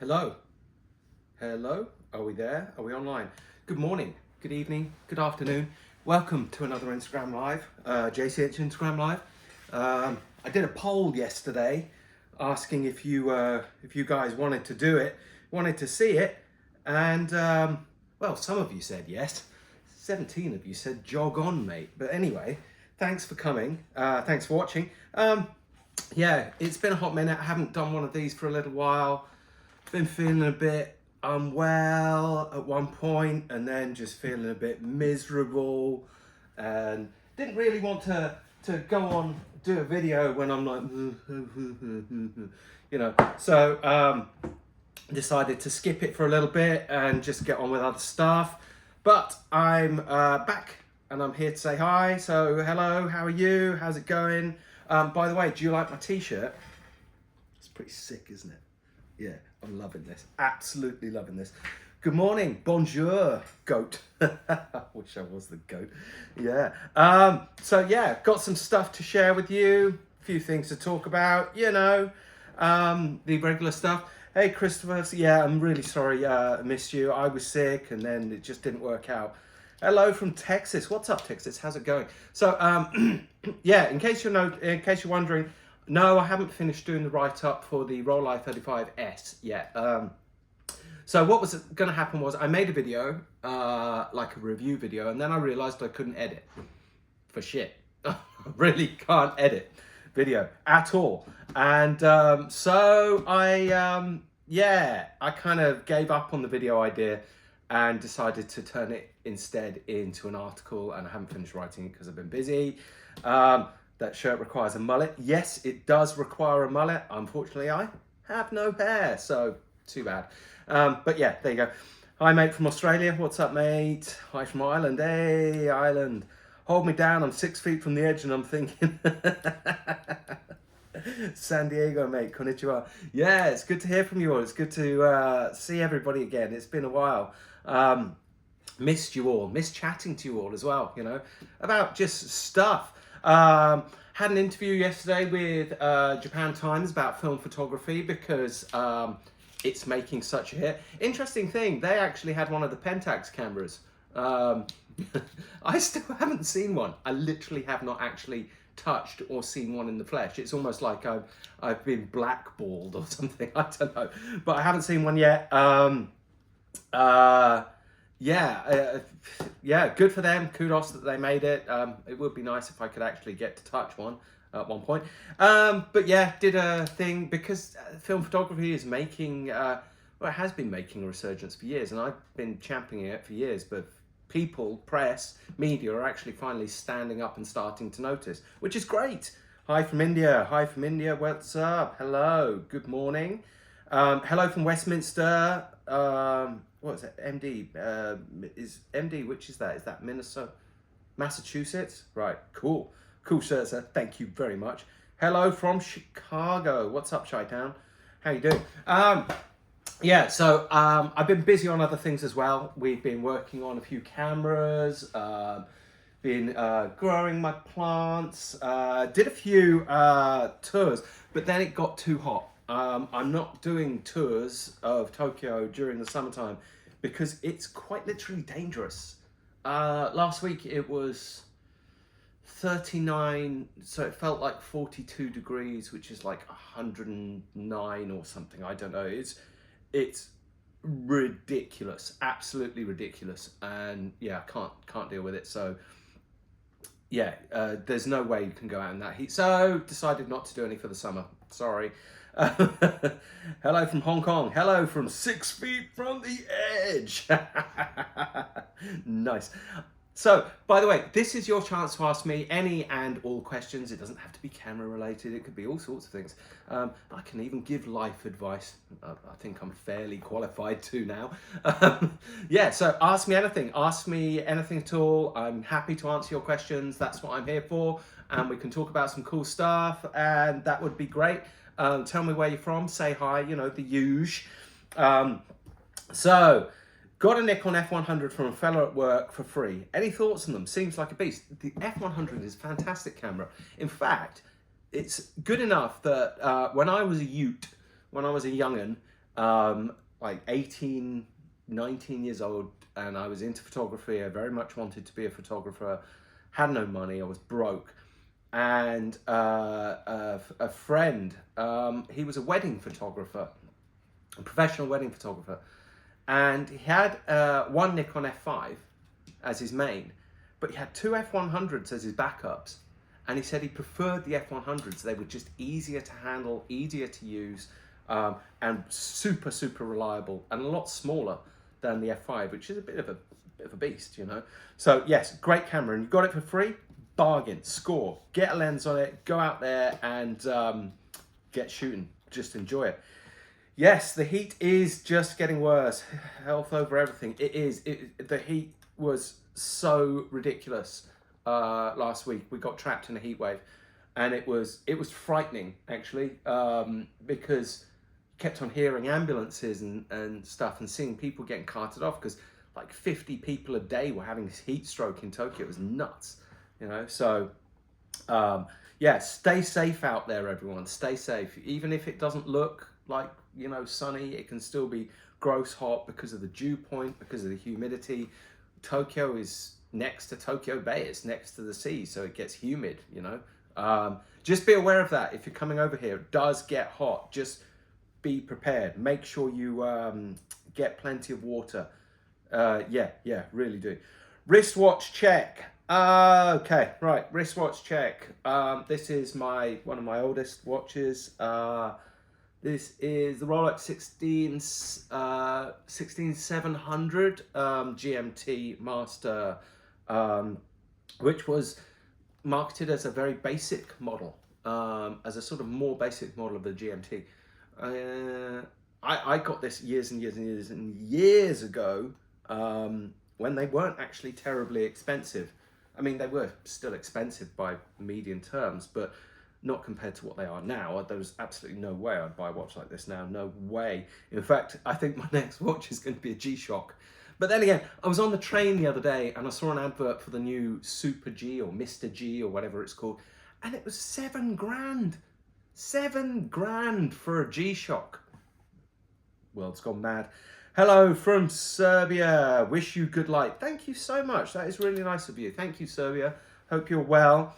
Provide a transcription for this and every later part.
Hello. Hello. Are we there? Are we online? Good morning, good evening, good afternoon. Welcome to another Instagram Live, JCH Instagram Live. I did a poll yesterday asking if you guys wanted to do it, wanted to see it, and well, some of you said yes. 17 of you said jog on, mate. But anyway, thanks for coming. Thanks for watching. Yeah, it's been a hot minute. I haven't done one of these for a little while. Been feeling a bit unwell at one point, and then just feeling a bit miserable, and didn't really want to go on do a video when I'm like you know, so decided to skip it for a little bit and just get on with other stuff. But I'm back and I'm here to say hi. So hello, how are you? How's it going? By the way, do you like my t-shirt? It's pretty sick, isn't it? Yeah, I'm loving this. Absolutely loving this. Good morning. Bonjour, goat. I wish I was the goat. Yeah. So yeah, got some stuff to share with you. A few things to talk about, you know, the regular stuff. Hey, Christopher. Yeah, I'm really sorry I missed you. I was sick and then it just didn't work out. Hello from Texas. What's up, Texas? How's it going? So, yeah, in case you're wondering, no, I haven't finished doing the write-up for the Rolleiflex yet. So what was going to happen was I made a video, like a review video, and then I realized I couldn't edit for shit. I really can't edit video at all. And so yeah, I kind of gave up on the video idea and decided to turn it instead into an article, and I haven't finished writing it because I've been busy. That shirt requires a mullet. Yes, it does require a mullet. Unfortunately, I have no hair, so too bad. But yeah, there you go. Hi, mate from Australia. What's up, mate? Hi from Ireland. Hey, Ireland. Hold me down. I'm 6 feet from the edge and I'm thinking... San Diego, mate. Konnichiwa. Yeah, it's good to hear from you all. It's good to see everybody again. It's been a while. Missed you all. Missed chatting to you all as well, you know, about just stuff. Had an interview yesterday with Japan Times about film photography because it's making such a hit. Interesting thing, they actually had one of the Pentax cameras. I still haven't seen one. I literally have not actually touched or seen one in the flesh. It's almost like I've been blackballed or something. I don't know, but I haven't seen one yet. Yeah, good for them. Kudos that they made it. It would be nice if I could actually get to touch one at one point. But yeah, did a thing because film photography is making, well, it has been making a resurgence for years, and I've been championing it for years, but people, press, media are actually finally standing up and starting to notice, which is great. Hi from India. Hi from India. What's up? Hello. Good morning. Hello from Westminster. What is it? MD. Is MD, which is that? Is that Minnesota? Massachusetts? Right. Cool. Cool, sir. Thank you very much. Hello from Chicago. What's up, Chi-Town? How you doing? Yeah, so I've been busy on other things as well. We've been working on a few cameras, been growing my plants, did a few tours, but then it got too hot. I'm not doing tours of Tokyo during the summertime because it's quite literally dangerous. Last week it was 39, so it felt like 42 degrees, which is like 109 or something. I don't know. It's ridiculous, absolutely ridiculous, and yeah, I can't deal with it. So yeah, there's no way you can go out in that heat. So decided not to do any for the summer. Sorry. Hello from Hong Kong. Hello from 6 feet from the edge. Nice. So, by the way, this is your chance to ask me any and all questions. It doesn't have to be camera related. It could be all sorts of things. I can even give life advice. I think I'm fairly qualified to now. Yeah, so ask me anything. Ask me anything at all. I'm happy to answer your questions. That's what I'm here for. And we can talk about some cool stuff, and that would be great. Tell me where you're from. Say hi, you know, the huge. So... Got a Nikon F100 from a fellow at work for free. Any thoughts on them? Seems like a beast. The F100 is a fantastic camera. In fact, it's good enough that when I was a ute, when I was a young'un, like 18, 19 years old, and I was into photography. I very much wanted to be a photographer, had no money, I was broke. And a friend, he was a wedding photographer, a professional wedding photographer, and he had one Nikon F5 as his main, but he had two F100s as his backups. And he said he preferred the F100s. They were just easier to handle, easier to use, and super, super reliable, and a lot smaller than the F5, which is a bit of a beast, you know. So yes, great camera, and you got it for free. Bargain, score, get a lens on it, go out there and get shooting. Just enjoy it. Yes, the heat is just getting worse. Health over everything. It is. The heat was so ridiculous last week. We got trapped in a heat wave, and it was frightening actually, because you kept on hearing ambulances and stuff, and seeing people getting carted off because like 50 people a day were having this heat stroke in Tokyo. It was nuts, you know. So yeah, stay safe out there, everyone. Stay safe. Even if it doesn't look like, you know, sunny, it can still be gross hot because of the dew point, because of the humidity. Tokyo is next to Tokyo Bay, it's next to the sea, so it gets humid, you know. Just be aware of that. If you're coming over here, it does get hot. Just be prepared. Make sure you get plenty of water. Yeah, really do. Wristwatch check. Okay, right, wristwatch check. This is one of my oldest watches. This is the Rolex 16700 GMT Master, which was marketed as a very basic model, as a sort of more basic model of the GMT. I got this years and years ago, when they weren't actually terribly expensive. I mean, they were still expensive by median terms, but not compared to what they are now. There was absolutely no way I'd buy a watch like this now. No way. In fact, I think my next watch is going to be a G-Shock. But then again, I was on the train the other day and I saw an advert for the new Super G or Mr. G or whatever it's called, and it was £7,000. £7,000 for a G-Shock. World's gone mad. Hello from Serbia. Wish you good light. Thank you so much. That is really nice of you. Thank you, Serbia. Hope you're well.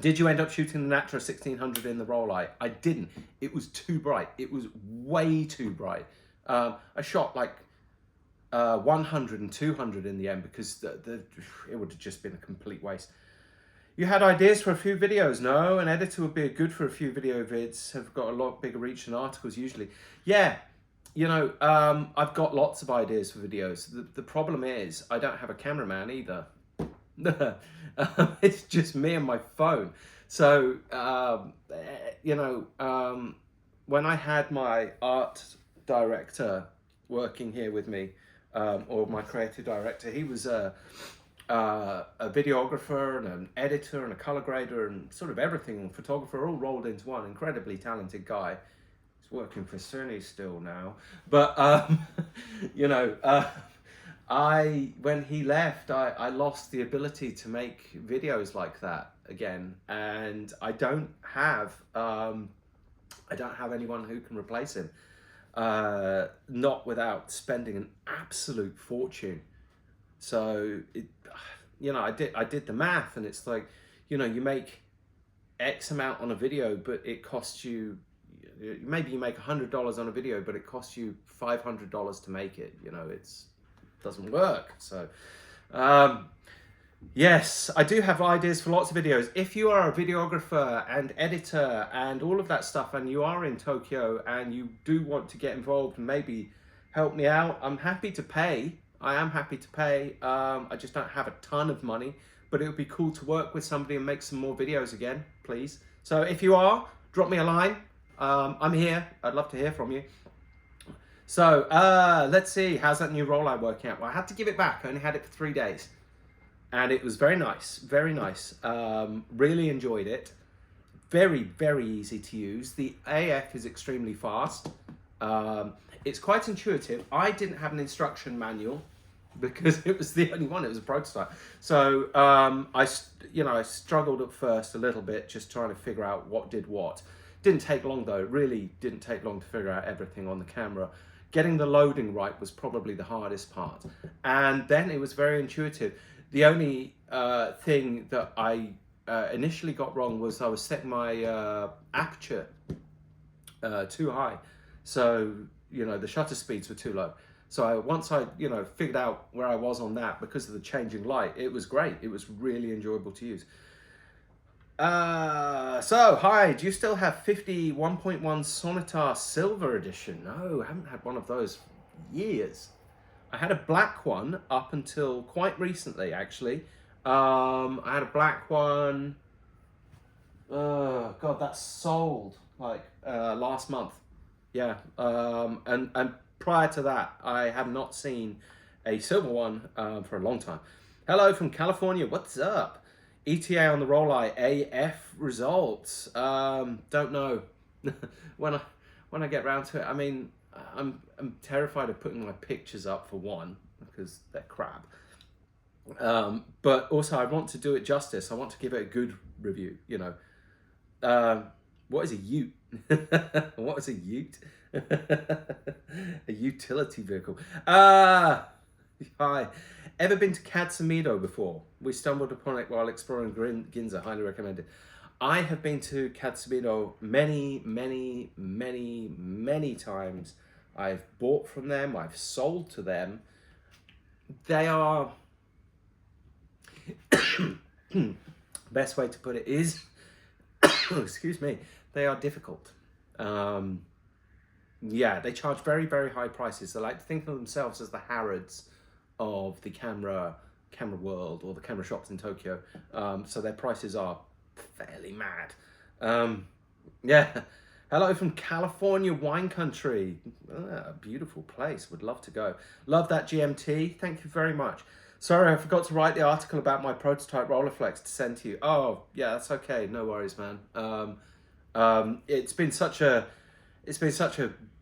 Did you end up shooting the Natra 1600 in the Rollei? I didn't. It was too bright. It was way too bright. I shot like 100 and 200 in the end because it would have just been a complete waste. You had ideas for a few videos? No, an editor would be good for a few video vids. Have got a lot bigger reach than articles usually. Yeah. You know, I've got lots of ideas for videos. The problem is I don't have a cameraman either. It's just me and my phone. So, you know, when I had my art director working here with me, or my creative director, he was a videographer and an editor and a color grader and sort of everything, and photographer all rolled into one. Incredibly talented guy. Working for Sony still now, but you know, when he left, I lost the ability to make videos like that again, and I don't have anyone who can replace him, not without spending an absolute fortune. So you know, I did the math, and it's like, you know, you make X amount on a video, but it costs you, maybe you make $100 on a video, but it costs you $500 to make it. You know, it doesn't work. So, yes, I do have ideas for lots of videos. If you are a videographer and editor and all of that stuff, and you are in Tokyo and you do want to get involved and maybe help me out, I'm happy to pay. I am happy to pay. I just don't have a ton of money, but it would be cool to work with somebody and make some more videos again, please. So if you are, drop me a line. I'm here. I'd love to hear from you. So let's see, how's that new Rollei working out? Well, I had to give it back. I only had it for 3 days, and it was very nice, very nice. Really enjoyed it. Very, very easy to use. The AF is extremely fast. It's quite intuitive. I didn't have an instruction manual because it was the only one. It was a prototype. So I struggled at first a little bit, just trying to figure out what did what. Didn't take long though, it really didn't take long to figure out everything on the camera. Getting the loading right was probably the hardest part. And then it was very intuitive. The only thing that I initially got wrong was I was setting my aperture too high. So, you know, the shutter speeds were too low. So once I, you know, figured out where I was on that because of the changing light, it was great. It was really enjoyable to use. So, hi, do you still have 51.1 Sonitar Silver Edition? No, I haven't had one of those for years. I had a black one up until quite recently, actually. I had a black one, God, that sold like last month. Yeah, and prior to that, I have not seen a silver one for a long time. Hello from California, what's up? ETA on the Rollei AF results. Don't know. when I get round to it, I mean, I'm terrified of putting my pictures up for one because they're crap. But also I want to do it justice. I want to give it a good review. You know, what is a ute? What is a ute? A utility vehicle. Hi. Ever been to Katsumito before? We stumbled upon it while exploring Ginza. Highly recommended. I have been to Katsumito many, many, many, many times. I've bought from them. I've sold to them. They are... Best way to put it is... excuse me. They are difficult. Yeah, they charge very, very high prices. They like to think of themselves as the Harrods of the camera world or the camera shops in Tokyo. So their prices are fairly mad. Yeah. Hello from California wine country. A beautiful place. Would love to go. Love that GMT. Thank you very much. Sorry, I forgot to write the article about my prototype Rolleiflex to send to you. Oh, yeah, that's okay. No worries, man. It's been such a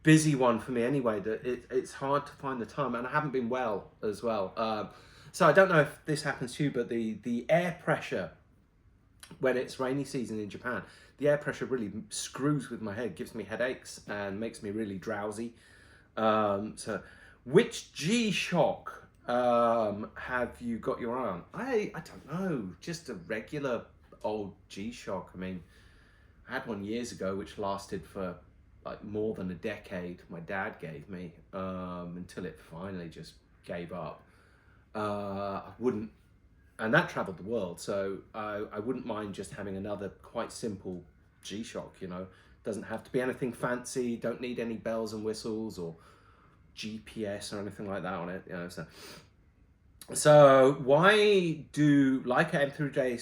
busy one for me anyway that it's hard to find the time, and I haven't been well as well. So I don't know if this happens to you, but the air pressure when it's rainy season in Japan, the air pressure really screws with my head, gives me headaches and makes me really drowsy. So which G-Shock have you got your eye on? I don't know, just a regular old G-Shock. I mean, I had one years ago which lasted for like more than a decade. My dad gave me until it finally just gave up. I wouldn't, and that traveled the world, so I wouldn't mind just having another quite simple G-Shock, you know. Doesn't have to be anything fancy, don't need any bells and whistles or GPS or anything like that on it, you know. So why do Leica M3J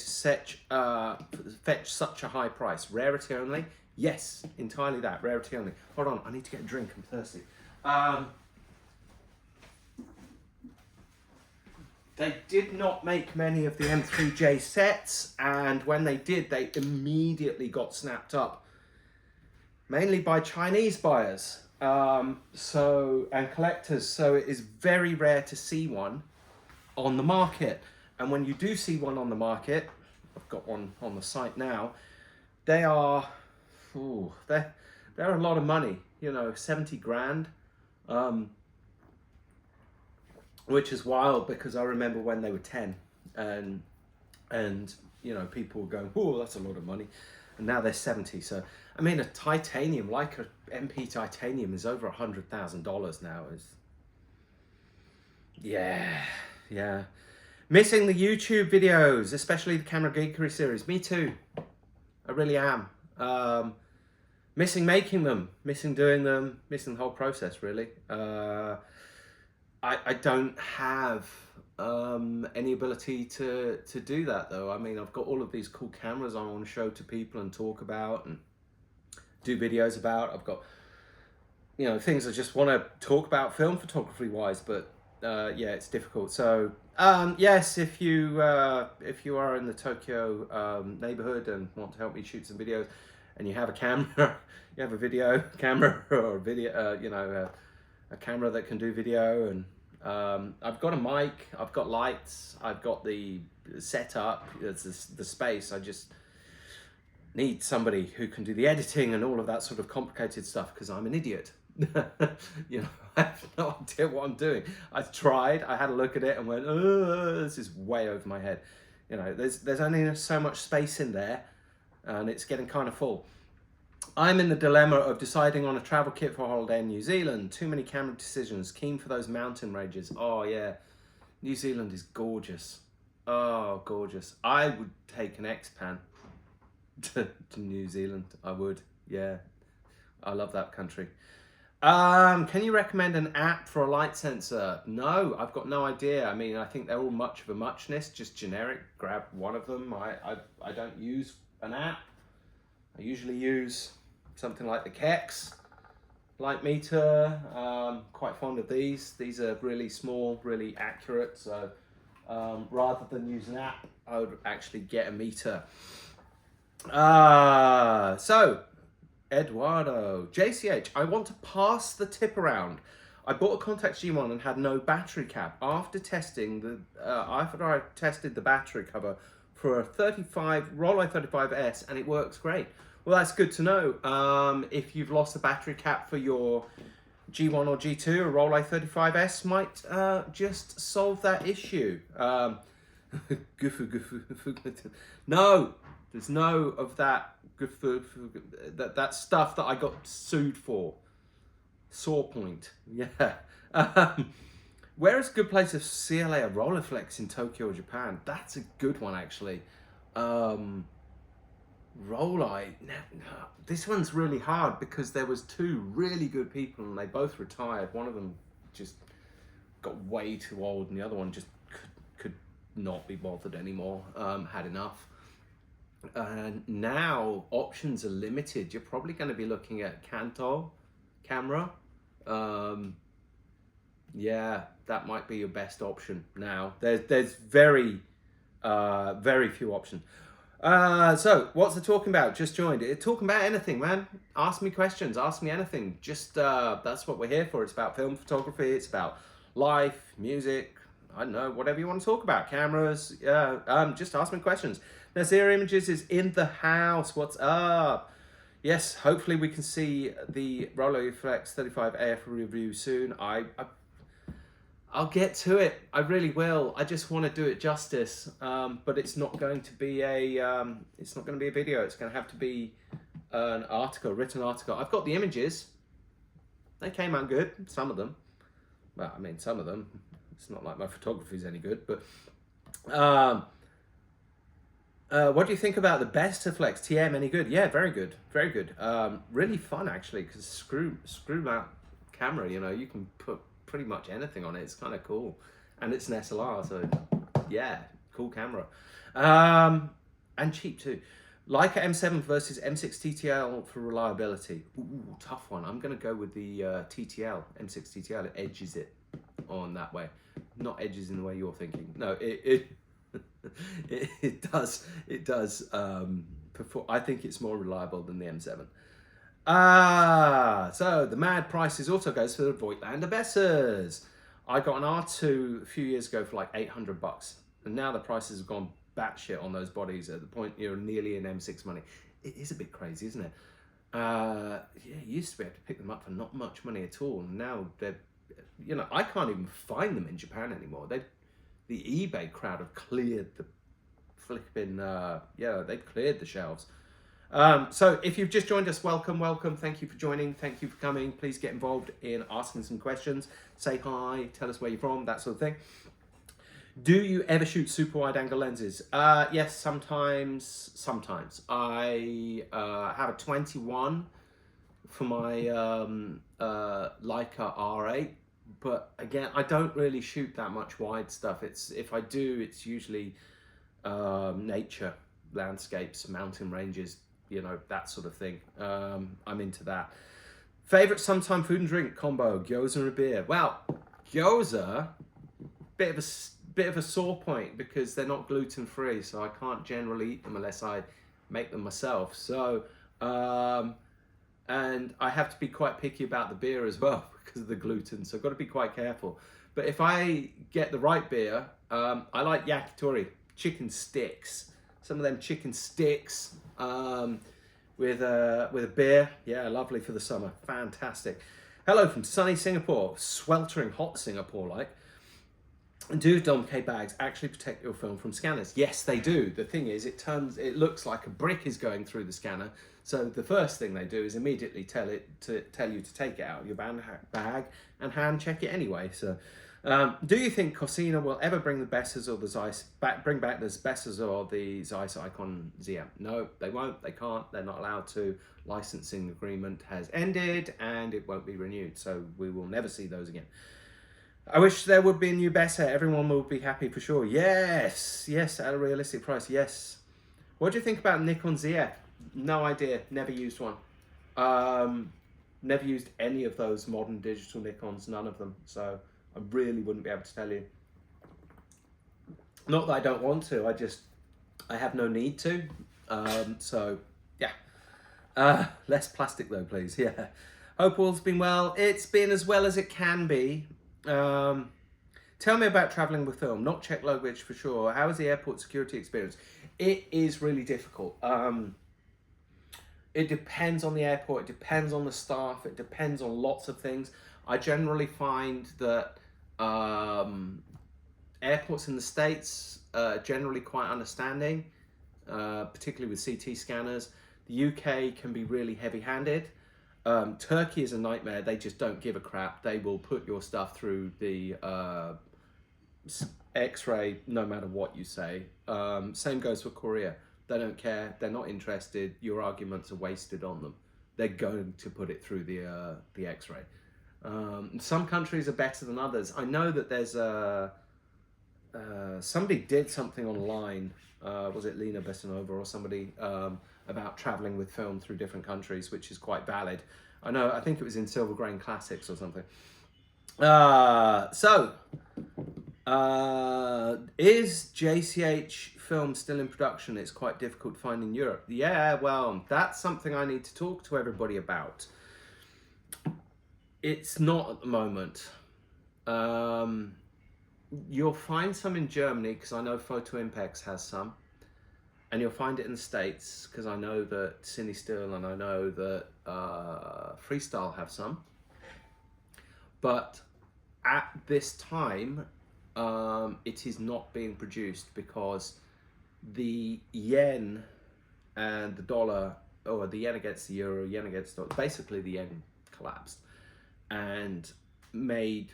fetch such a high price? Rarity only? Yes, entirely that, rarity only. Hold on, I need to get a drink, I'm thirsty. They did not make many of the M3J sets, and when they did, they immediately got snapped up, mainly by Chinese buyers and collectors. So it is very rare to see one on the market. And when you do see one on the market, I've got one on the site now, they are, they're a lot of money, you know, 70 grand. Which is wild because I remember when they were 10 and you know, people were going, oh, that's a lot of money. And now they're 70. So, I mean, a titanium, like a MP titanium is over $100,000 now. Yeah. Missing the YouTube videos, especially the Camera Geekery series. Me too. I really am. Missing making them, missing doing them, missing the whole process, really. I don't have any ability to do that though. I mean, I've got all of these cool cameras I want to show to people and talk about and do videos about. I've got, you know, things I just want to talk about film photography wise, but yeah, it's difficult. So yes, if you are in the Tokyo neighborhood and want to help me shoot some videos, and you have a camera, you have a video camera or a video, you know, a camera that can do video, and I've got a mic, I've got lights, I've got the setup, it's the space. I just need somebody who can do the editing and all of that sort of complicated stuff because I'm an idiot. You know, I have no idea what I'm doing. I've tried, I had a look at it and went, oh, this is way over my head. You know, there's only so much space in there and it's getting kind of full. I'm in the dilemma of deciding on a travel kit for a holiday in New Zealand. Too many camera decisions, keen for those mountain ranges. Oh yeah, New Zealand is gorgeous. Oh, gorgeous. I would take an X-Pan to New Zealand. I would, yeah. I love that country. Can you recommend an app for a light sensor? No, I've got no idea. I mean, I think they're all much of a muchness, just generic. Grab one of them. I don't use an app. I usually use something like the Kex light meter. Quite fond of these. These are really small, really accurate. So rather than use an app, I would actually get a meter. So Eduardo, JCH, I want to pass the tip around. I bought a Contax G1 and had no battery cap. After I tested the battery cover for a Rolleiflex 35S and it works great. Well, that's good to know. If you've lost the battery cap for your G1 or G2, a Rolleiflex 35S might just solve that issue. No, there's no of that. That stuff that I got sued for. Sore point. Yeah. Where is a good place of CLA or Rolleiflex in Tokyo or Japan? That's a good one actually. This one's really hard because there was two really good people and they both retired. One of them just got way too old and the other one just could not be bothered anymore. Had enough. And now options are limited. You're probably going to be looking at Kanto camera. Yeah, that might be your best option now. There's very few options. So what's it talking about? Just joined it. Talking about anything, man. Ask me questions. Ask me anything. Just that's what we're here for. It's about film photography. It's about life, music. I don't know, whatever you want to talk about. Cameras. Just ask me questions. Nazir Images is in the house. What's up? Yes, hopefully we can see the Rolleiflex 35 AF review soon. I'll get to it. I really will. I just want to do it justice. But it's not going to be a video. It's going to have to be an article, written article. I've got the images. They came out good. Some of them. Well, I mean, some of them. It's not like my photography is any good, but. What do you think about the Bestaflex TM? Any good? Yeah, very good, very good. Really fun actually, because screw mount camera. You know, you can put pretty much anything on it. It's kind of cool, and it's an SLR, so yeah, cool camera. And cheap too. Leica M7 versus M6 TTL for reliability. Ooh, tough one. I'm gonna go with the TTL, M6 TTL. It edges it on that way, not edges in the way you're thinking. No, it does. I think it's more reliable than the M7. So the mad prices also goes for the Voigtlander Bessers. I got an R2 a few years ago for like $800, and now the prices have gone batshit on those bodies at the point you're nearly in M6 money. It is a bit crazy, isn't it? Yeah, you used to be able to pick them up for not much money at all, and now they're, you know, I can't even find them in Japan anymore. The eBay crowd have cleared the flipping, they've cleared the shelves. So if you've just joined us, welcome. Thank you for joining. Thank you for coming. Please get involved in asking some questions. Say hi, tell us where you're from, that sort of thing. Do you ever shoot super wide angle lenses? Yes, sometimes. I have a 21 for my Leica R8. But again, I don't really shoot that much wide stuff. If I do, it's usually nature, landscapes, mountain ranges, you know, that sort of thing. I'm into that. Favorite sometime food and drink combo: gyoza and a beer. Well, gyoza, bit of a sore point because they're not gluten free, so I can't generally eat them unless I make them myself. So, and I have to be quite picky about the beer as well because of the gluten, so I've got to be quite careful. But if I get the right beer, I like yakitori, chicken sticks. Some of them chicken sticks with a beer. Yeah, lovely for the summer. Fantastic. Hello from sunny Singapore, sweltering hot Singapore, like. Do Dom K bags actually protect your film from scanners? Yes, they do. The thing is, it looks like a brick is going through the scanner. So the first thing they do is immediately tell you to take it out of your bag and hand check it anyway. So, do you think Cosina will ever bring the Bessers or the Zeiss bring back the Bessers or the Zeiss Icon ZM? No, they won't. They can't. They're not allowed to. Licensing agreement has ended and it won't be renewed. So we will never see those again. I wish there would be a new Besser. Everyone will be happy for sure. Yes, at a realistic price. Yes. What do you think about Nikon ZF? No idea. Never used one. Never used any of those modern digital Nikons. None of them. So I really wouldn't be able to tell you. Not that I don't want to. I have no need to. So yeah. Less plastic though, please. Yeah. Hope all's been well. It's been as well as it can be. Tell me about traveling with film. Not check luggage for sure. How is the airport security experience? It is really difficult. It depends on the airport. It depends on the staff. It depends on lots of things. I generally find that airports in the States are generally quite understanding, particularly with CT scanners. The UK can be really heavy-handed. Turkey is a nightmare. They just don't give a crap. They will put your stuff through the X-ray no matter what you say. Same goes for Korea. They don't care. They're not interested. Your arguments are wasted on them. They're going to put it through the X-ray. Some countries are better than others. I know that there's somebody did something online. Was it Lena Besanova or somebody? About traveling with film through different countries, which is quite valid. I think it was in Silver Grain Classics or something. Is JCH film still in production? It's quite difficult to find in Europe. Yeah, well, that's something I need to talk to everybody about. It's not at the moment. You'll find some in Germany, because I know Photo Impex has some. And you'll find it in the States, because I know that CineStill and I know that Freestyle have some. But at this time, it is not being produced because the yen and the dollar, or the yen against the euro, yen against the dollar, basically the yen collapsed and made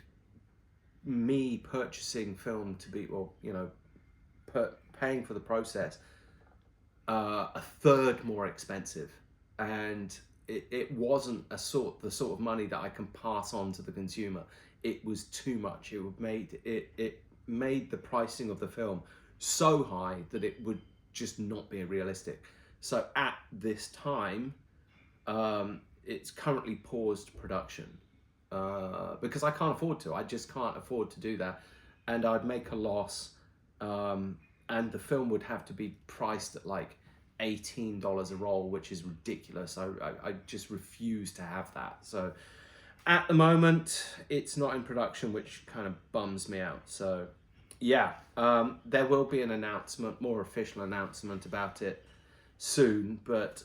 me purchasing film to be, well, you know, paying for the process a third more expensive, and it wasn't the sort of money that I can pass on to the consumer. It was too much. It made the pricing of the film so high that it would just not be realistic. So at this time, it's currently paused production because I can't afford to. I just can't afford to do that, and I'd make a loss. And the film would have to be priced at like $18 a roll, which is ridiculous. I just refuse to have that. So at the moment, it's not in production, which kind of bums me out. So yeah, there will be an announcement, more official announcement about it soon, but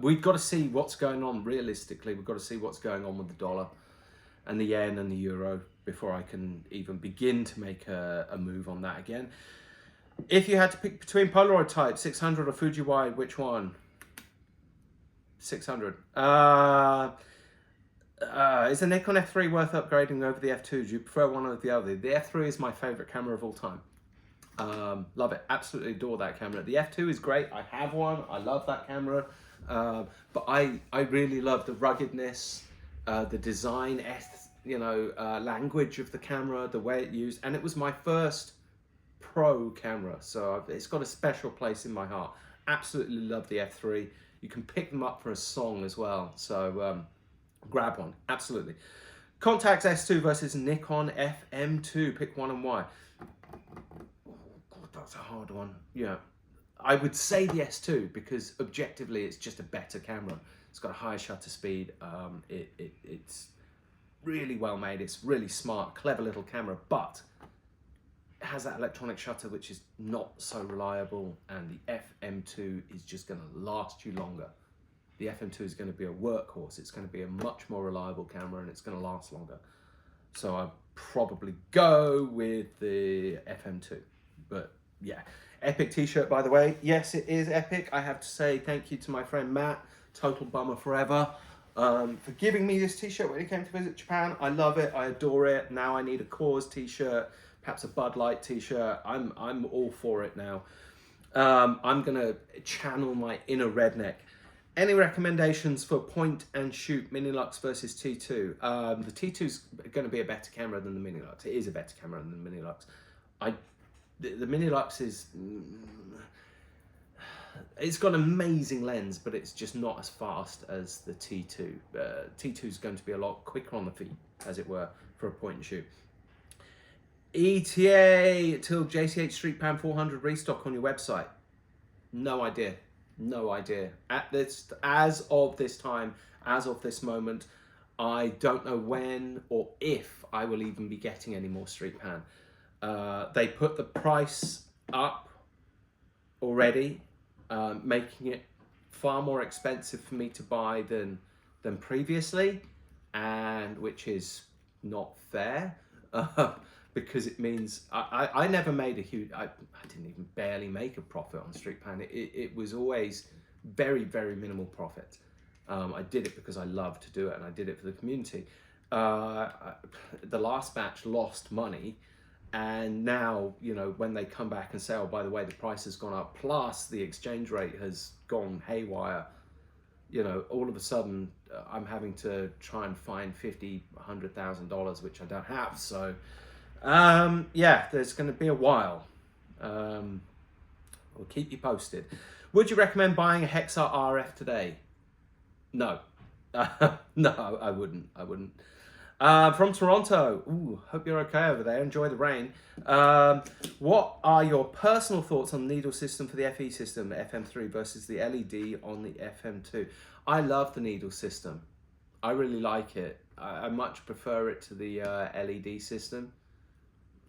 we've got to see what's going on realistically. We've got to see what's going on with the dollar and the yen and the euro before I can even begin to make a move on that again. If you had to pick between Polaroid type, 600 or Fuji wide, which one? 600. Is the Nikon F3 worth upgrading over the F2? Do you prefer one or the other? The F3 is my favorite camera of all time. Love it. Absolutely adore that camera. The F2 is great. I have one. I love that camera. But I really love the ruggedness, the design, language of the camera, the way it used. And it was my first pro camera, so it's got a special place in my heart. Absolutely love the F3. You can pick them up for a song as well, so grab one, absolutely. Contax S2 versus Nikon FM2, pick one and why. Oh God, that's a hard one. Yeah, I would say the S2 because objectively it's just a better camera. It's got a higher shutter speed. It's really well made. It's really smart, clever little camera, but has that electronic shutter, which is not so reliable, and the FM2 is just going to last you longer. The FM2 is going to be a workhorse. It's going to be a much more reliable camera, and it's going to last longer. So I'd probably go with the FM2. But yeah, epic t-shirt, by the way. Yes, it is epic. I have to say thank you to my friend Matt, Total Bummer Forever, for giving me this t-shirt when he came to visit Japan. I love it. I adore it. Now I need a Coors t-shirt, perhaps a Bud Light t-shirt. I'm all for it now. I'm going to channel my inner redneck. Any recommendations for point and shoot Minilux versus T2? The T2 is going to be a better camera than the Minilux. It is a better camera than the Minilux. The Minilux is, it's got an amazing lens, but it's just not as fast as the T2. T2 is going to be a lot quicker on the feet, as it were, for a point and shoot. ETA till JCH Street Pan 400 restock on your website? No idea. No idea. As of this time, as of this moment, I don't know when or if I will even be getting any more Street Pan. They put the price up already, making it far more expensive for me to buy than previously, and which is not fair. Because it means I never made a huge, I didn't even barely make a profit on Street Pan. It was always very, very minimal profit. I did it because I love to do it, and I did it for the community. The last batch lost money, and now, you know, when they come back and say, oh, by the way, the price has gone up, plus the exchange rate has gone haywire, you know, all of a sudden I'm having to try and find $50,000, $100,000, which I don't have. So yeah, there's going to be a while. We'll keep you posted. Would you recommend buying a Hexar RF today? No. No, I wouldn't. From Toronto. Ooh, hope you're okay over there. Enjoy the rain. What are your personal thoughts on the needle system for the FE system, the FM3 versus the LED on the FM2? I love the needle system. I really like it. I much prefer it to the LED system.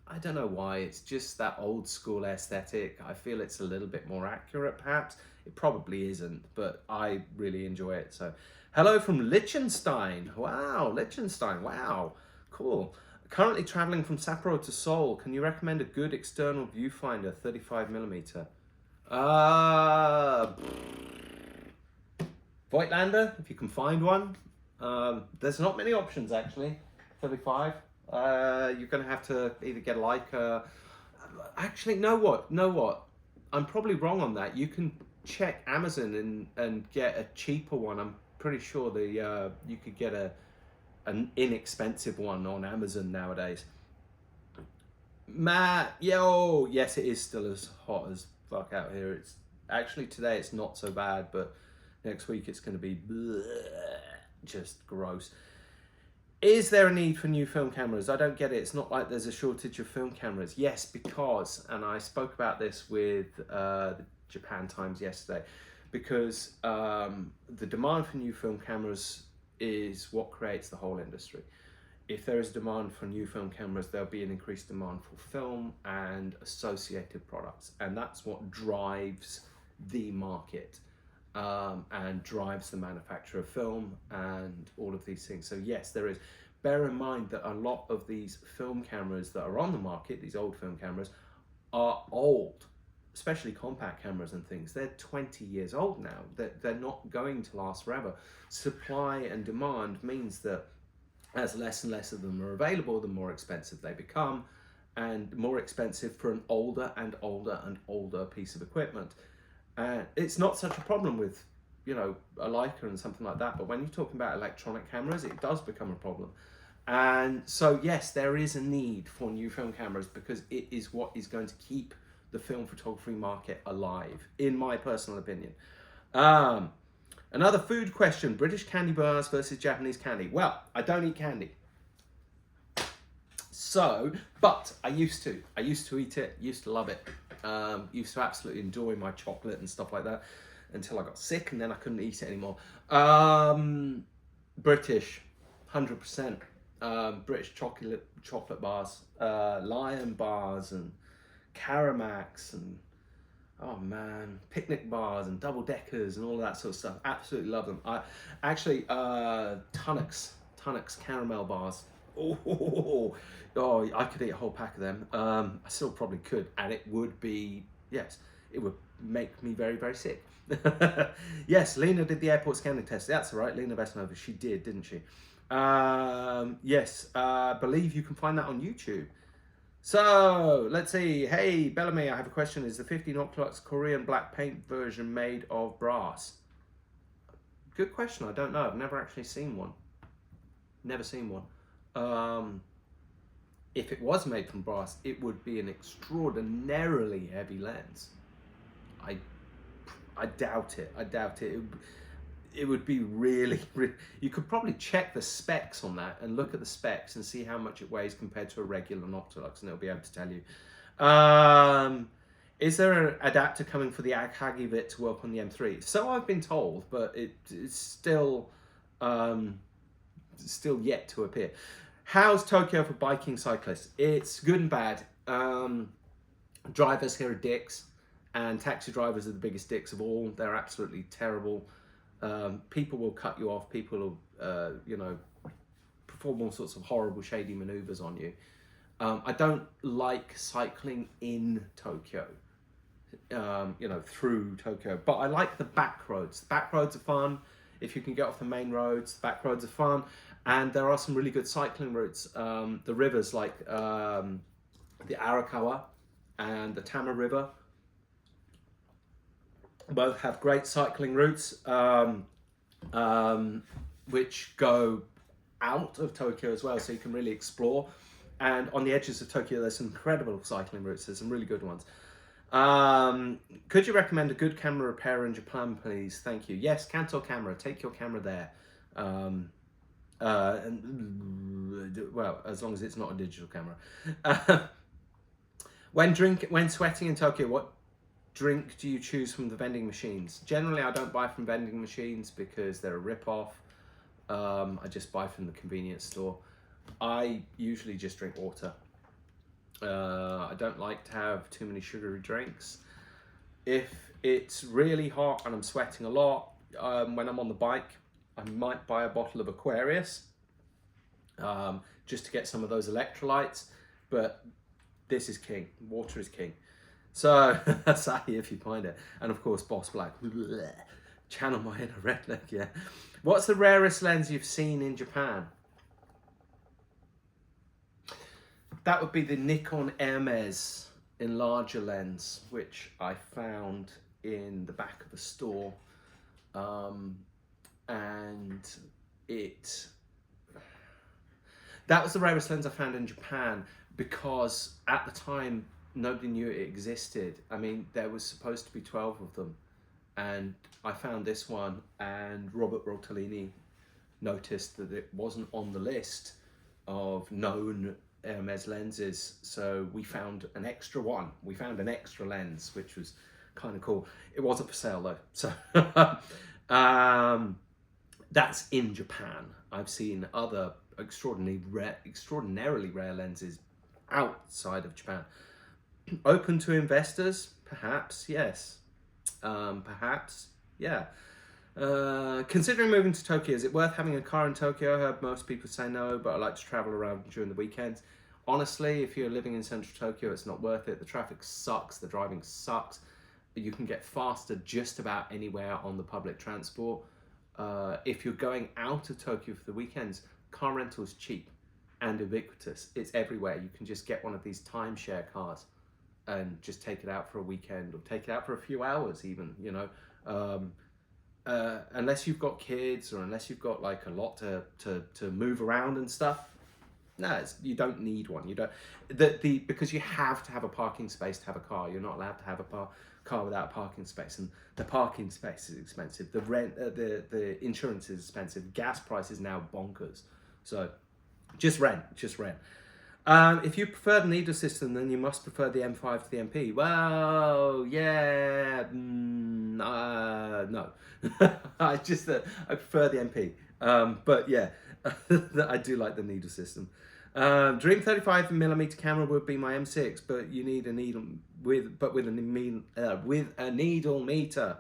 I don't know why, it's just that old school aesthetic. I feel it's a little bit more accurate, perhaps. It probably isn't, but I really enjoy it. So, hello from Liechtenstein. Wow, Liechtenstein, wow, cool. Currently traveling from Sapporo to Seoul. Can you recommend a good external viewfinder, 35mm? Voigtlander, if you can find one. There's not many options, actually, 35. You're going to have to either get a Leica. Actually, know what? I'm probably wrong on that. You can check Amazon and get a cheaper one. I'm pretty sure you could get an inexpensive one on Amazon nowadays. Matt, yo, yes, it is still as hot as fuck out here. It's actually today it's not so bad, but next week it's going to be just gross. Is there a need for new film cameras? I don't get it. It's not like there's a shortage of film cameras. Yes, because, and I spoke about this with the Japan Times yesterday, because the demand for new film cameras is what creates the whole industry. If there is demand for new film cameras, there'll be an increased demand for film and associated products. And that's what drives the market. And drives the manufacture of film and all of these things. So yes, there is. Bear in mind that a lot of these film cameras that are on the market, these old film cameras, are old, especially compact cameras and things. They're 20 years old now. They're not going to last forever. Supply and demand means that as less and less of them are available, the more expensive they become, and more expensive for an older and older and older piece of equipment. And it's not such a problem with, you know, a Leica and something like that, but when you're talking about electronic cameras, it does become a problem. And so yes, there is a need for new film cameras because it is what is going to keep the film photography market alive, in my personal opinion. Another food question: British candy bars versus Japanese candy. Well, I don't eat candy. So, but I used to eat it, used to love it. Used to absolutely enjoy my chocolate and stuff like that until I got sick and then I couldn't eat it anymore. British, 100%. British chocolate bars, Lion bars, and Caramacs and, oh man, picnic bars and double deckers and all that sort of stuff. Absolutely love them. I actually Tunnocks caramel bars. Oh, I could eat a whole pack of them. I still probably could, and it would be, yes, it would make me very, very sick. Yes, Lena did the airport scanning test. That's all right, Lena Vesnova. She did, didn't she? Yes, believe you can find that on YouTube. So let's see. Hey Bellamy, I have a question. Is the 50 Noclux Korean black paint version made of brass? Good question. I don't know. I've never actually seen one. Never seen one. If it was made from brass, it would be an extraordinarily heavy lens. I doubt it. I doubt it. It would be really, you could probably check the specs on that and look at the specs and see how much it weighs compared to a regular Noctilux, and it'll be able to tell you. Is there an adapter coming for the Agagivit to work on the M3? So I've been told, but it's still yet to appear. How's Tokyo for biking cyclists? It's good and bad. Drivers here are dicks, and taxi drivers are the biggest dicks of all. They're absolutely terrible. People will cut you off. People will, you know, perform all sorts of horrible, shady maneuvers on you. I don't like cycling in Tokyo, you know, through Tokyo, but I like the back roads. The back roads are fun. If you can get off the main roads, the back roads are fun. And there are some really good cycling routes. The rivers like the Arakawa and the Tama River both have great cycling routes, which go out of Tokyo as well, so you can really explore. And on the edges of Tokyo, there's some incredible cycling routes. There's some really good ones. Could you recommend a good camera repair in Japan, please? Thank you. Yes, Kanto Camera. Take your camera there. Well, as long as it's not a digital camera. When sweating in Tokyo, what drink do you choose from the vending machines? Generally, I don't buy from vending machines because they're a rip-off. I just buy from the convenience store. I usually just drink water. I don't like to have too many sugary drinks. If it's really hot and I'm sweating a lot, when I'm on the bike, I might buy a bottle of Aquarius just to get some of those electrolytes. But this is king. Water is king. So, Sahi if you find it. And of course, Boss Black. Channel my inner redneck, yeah. What's the rarest lens you've seen in Japan? That would be the Nikon Hermes enlarger lens, which I found in the back of a store. And that was the rarest lens I found in Japan, because at the time, nobody knew it existed. I mean, there was supposed to be 12 of them, and I found this one, and Robert Rotellini noticed that it wasn't on the list of known Hermes lenses, so we found an extra one. We found an extra lens, which was kind of cool. It wasn't for sale though, so that's in Japan. I've seen other extraordinarily rare lenses outside of Japan. Open to investors? Perhaps, yes. Perhaps, yeah. Considering moving to Tokyo, is it worth having a car in Tokyo? I heard most people say no, but I like to travel around during the weekends. Honestly, if you're living in central Tokyo, it's not worth it. The traffic sucks, the driving sucks. You can get faster just about anywhere on the public transport. If you're going out of Tokyo for the weekends, car rental is cheap and ubiquitous. It's everywhere. You can just get one of these timeshare cars and just take it out for a weekend, or take it out for a few hours even, you know. Unless you've got kids, or unless you've got like a lot to move around and stuff, no, you don't need one. You don't, because you have to have a parking space to have a car. You're not allowed to have a car without a parking space, and the parking space is expensive. The rent, the insurance is expensive. Gas price is now bonkers. So just rent. If you prefer the needle system, then you must prefer the M5 to the MP. Well, yeah, no. I prefer the MP. But yeah, I do like the needle system. Dream 35mm camera would be my M6, but you need a needle with a needle meter.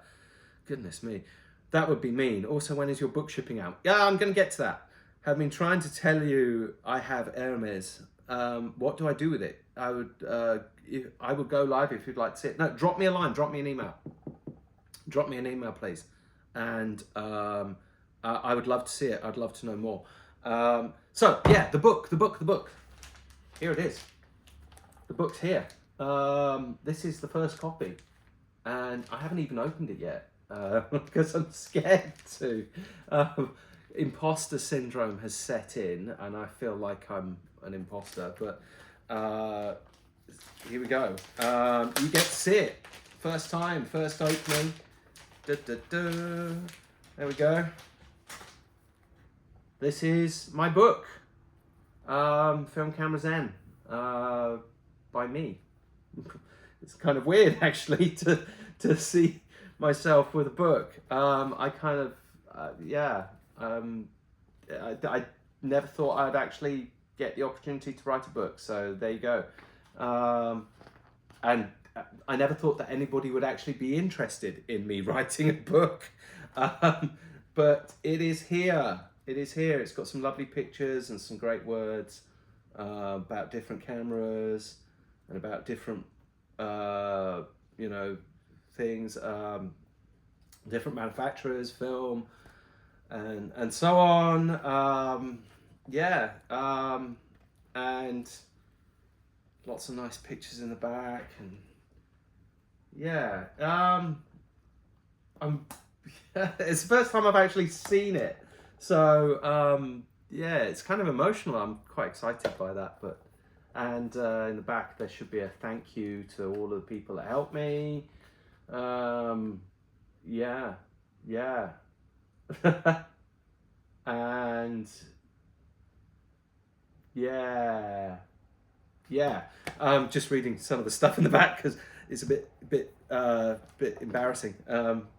Goodness me, that would be mean. Also, when is your book shipping out? Yeah, I'm gonna get to that. Have been trying to tell you I have Hermes. What do I do with it? I would go live if you'd like to see it. No, drop me a line, drop me an email. Drop me an email, please. And I would love to see it. I'd love to know more. So yeah, the book. Here it is. The book's here. This is the first copy, and I haven't even opened it yet because I'm scared to. Imposter syndrome has set in, and I feel like I'm an imposter. But here we go. You get to see it. First time, first opening. There we go. This is my book, Film Camera Zen, by me. It's kind of weird actually to see myself with a book. I kind of, I never thought I'd actually get the opportunity to write a book, so there you go. And I never thought that anybody would actually be interested in me writing a book, but it is here. It is here. It's got some lovely pictures and some great words about different cameras and about different, things, different manufacturers, film, and so on. And lots of nice pictures in the back, and it's the first time I've actually seen it. So it's kind of emotional. I'm quite excited by that. And in the back there should be a thank you to all of the people that helped me. And just reading some of the stuff in the back because it's a bit embarrassing.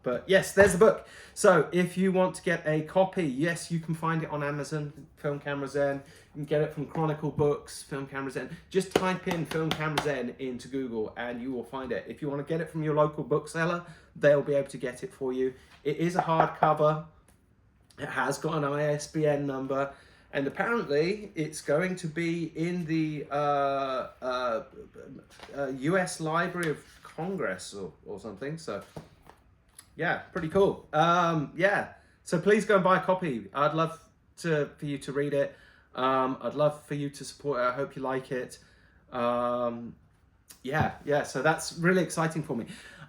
But yes, there's the book. So if you want to get a copy, yes, you can find it on Amazon, Film Camera Zen. You can get it from Chronicle Books, Film Camera Zen. Just type in Film Camera Zen into Google and you will find it. If you want to get it from your local bookseller, they'll be able to get it for you. It is a hardcover. It has got an ISBN number. And apparently it's going to be in the US Library of Congress or something. So yeah, pretty cool. So please go and buy a copy. I'd love for you to read it. I'd love for you to support it. I hope you like it. So that's really exciting for me.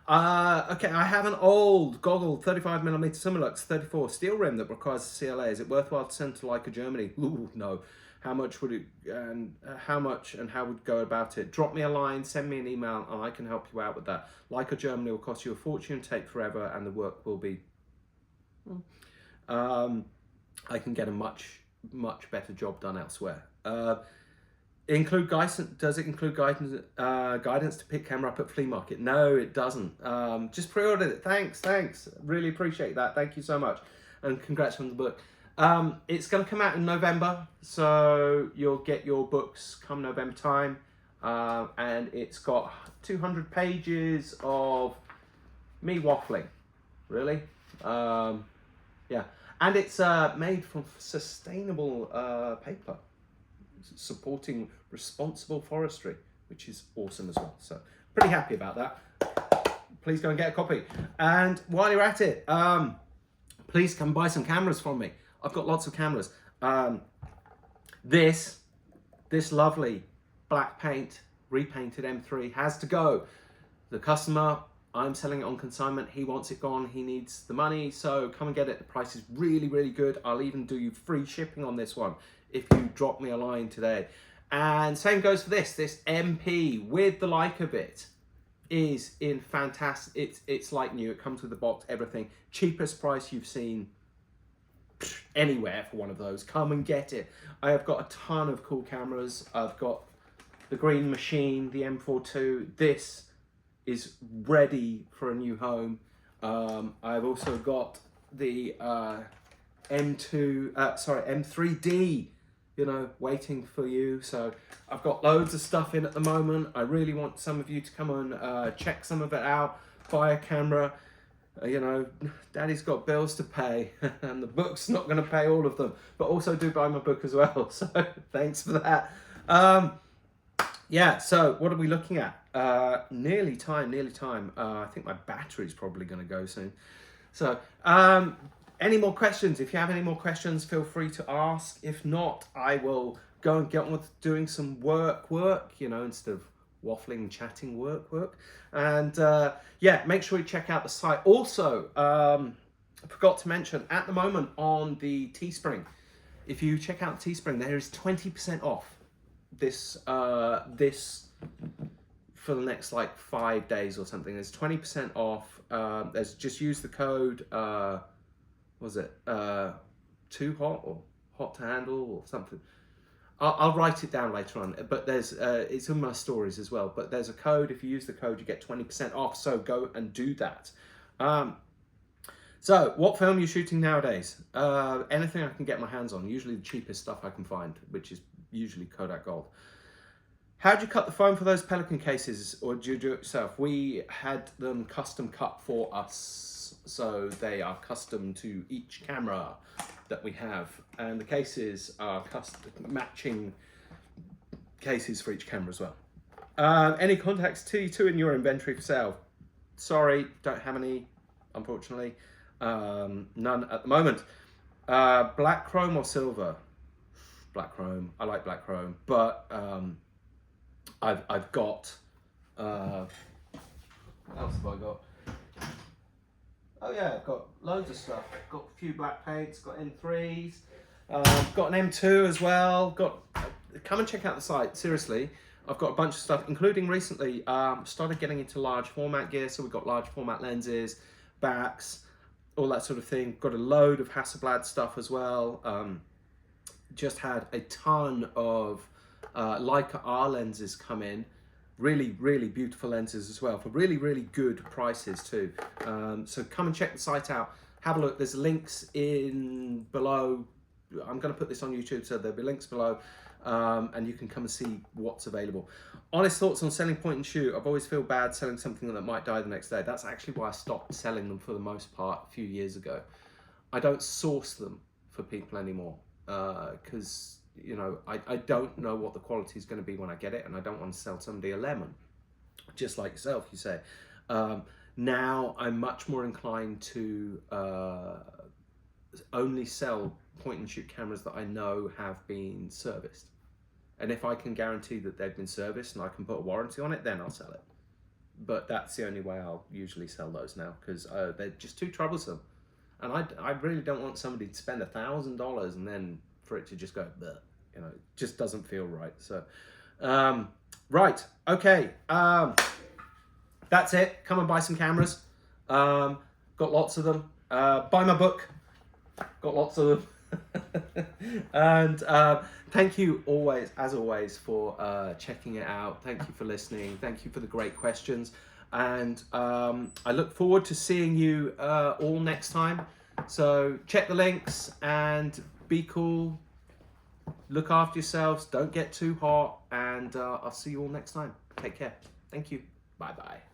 Okay, I have an old goggle 35mm Similux 34 steel rim that requires a CLA. Is it worthwhile to send to Leica Germany? Ooh, no. How much would it, and how much and how would you go about it? Drop me a line, send me an email, and I can help you out with that. Leica Germany will cost you a fortune, take forever, and the work will be, I can get a much better job done elsewhere. Include guidance? Does it include guidance to pick camera up at flea market? No, it doesn't. Just pre-ordered it. Thanks. Really appreciate that. Thank you so much, and congrats on the book. It's going to come out in November, so you'll get your books come November time, and it's got 200 pages of me waffling. Really, and it's made from sustainable paper, supporting responsible forestry, which is awesome as well. So pretty happy about that. Please go and get a copy. And while you're at it, please come buy some cameras from me. I've got lots of cameras. This lovely black paint repainted M3 has to go. The customer, I'm selling it on consignment. He wants it gone. He needs the money. So come and get it. The price is really, really good. I'll even do you free shipping on this one if you drop me a line today. And same goes for this MP with the Leica bit is in fantastic. It's like new. It comes with the box, everything. Cheapest price you've seen anywhere for one of those. Come and get it. I have got a ton of cool cameras. I've got the Green Machine, the M4 II. This is ready for a new home. I've also got the M3D you know, waiting for you. So I've got loads of stuff in at the moment. I really want some of you to come and check some of it out, buy a camera. You know, Daddy's got bills to pay and the book's not going to pay all of them, but also do buy my book as well. So thanks for that. Yeah, so what are we looking at? Nearly time. I think my battery's probably going to go soon. So any more questions? If you have any more questions, feel free to ask. If not, I will go and get on with doing some work, you know, instead of waffling, chatting, work. And yeah, make sure you check out the site. Also, I forgot to mention, at the moment on the Teespring, if you check out Teespring, there is 20% off this for the next like 5 days or something. There's 20% off. There's just use the code was it too hot or hot to handle or something. I'll write it down later on, but there's it's in my stories as well, but there's a code. If you use the code, you get 20% off, so go and do that. So what film are you shooting nowadays? Anything I can get my hands on, usually the cheapest stuff I can find, which is usually Kodak Gold. How'd you cut the foam for those Pelican cases, or did you do it yourself? We had them custom cut for us, so they are custom to each camera that we have, and the cases are custom matching cases for each camera as well. Any Contax T2 in your inventory for sale? Sorry, don't have any, unfortunately. None at the moment. Black chrome or silver? Black chrome. I like black chrome, but I've got what else have I got? Oh yeah, I've got loads of stuff. Got a few black paints, got M3s, got an M2 as well. Come and check out the site, seriously. I've got a bunch of stuff, including recently, started getting into large format gear, so we've got large format lenses, backs, all that sort of thing. Got a load of Hasselblad stuff as well. Just had a ton of Leica R lenses come in. Really beautiful lenses as well for really good prices too. So come and check the site out, have a look. There's links in below. I'm going to put this on YouTube, so there'll be links below, and you can come and see what's available. Honest thoughts on selling point and shoot. I've always feel bad selling something that might die the next day. That's actually why I stopped selling them for the most part a few years ago. I don't source them for people anymore because you know, I don't know what the quality is going to be when I get it, and I don't want to sell somebody a lemon, just like yourself, you say. Now I'm much more inclined to only sell point and shoot cameras that I know have been serviced. And if I can guarantee that they've been serviced and I can put a warranty on it, then I'll sell it. But that's the only way I'll usually sell those now, because they're just too troublesome. And I really don't want somebody to spend $1,000 and then for it to just go, bleh, you know, it just doesn't feel right. So, right, okay, that's it. Come and buy some cameras. Got lots of them. Buy my book. Got lots of them. And thank you always, as always, for checking it out. Thank you for listening. Thank you for the great questions. And I look forward to seeing you all next time. So check the links and be cool, look after yourselves, don't get too hot, and I'll see you all next time. Take care. Thank you. Bye bye.